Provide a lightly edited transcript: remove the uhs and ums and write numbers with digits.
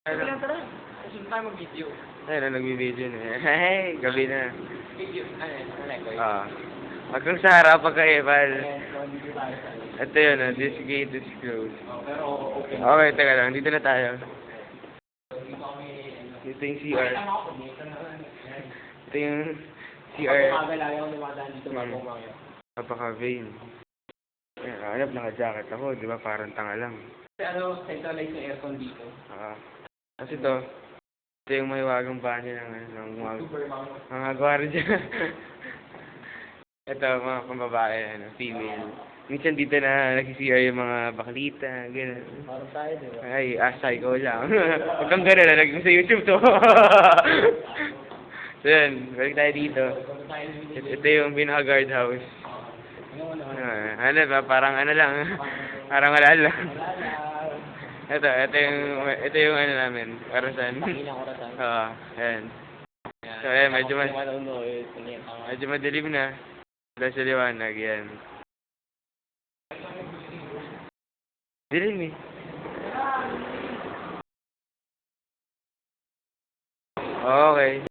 Sige lang, tara. Kasi tayo mag-video. Ayun, nagbibideo na. Hey, gabi na. Video. Ano ko? Wag kang sa harap, pagka-epal. Video tayo sa Ito yun, this gate is closed. pero open. Okay, teka lang, dito na tayo. Dito kami, Dito yung CR. Ito yung CR. CR. Pagkagala yung lumadaan dito bago mga. Napaka-vain. Hanap, naka-jacket ako, di ba? Parang tanga lang. Kasi centralized yung aircon dito. Kasi ito yung mahiwagang banyo ng Super mga gwardiya. Ito, mga pambabae, female. Minsan dito na nag-CR yung mga baklita, gano'n. Parang tayo, di ba? Ay, psycho lang. Huwag kang gano'n, nalagay sa YouTube to. So yun, balik tayo dito. Ito yung pinaka-guard house. Ano ba, parang ano lang. Parang wala lang. Ito yung ano namin, orasan. Ayan. So, ayan, medyo madilim na. Dahil sa liwanag, yan. Dilim eh. Okay.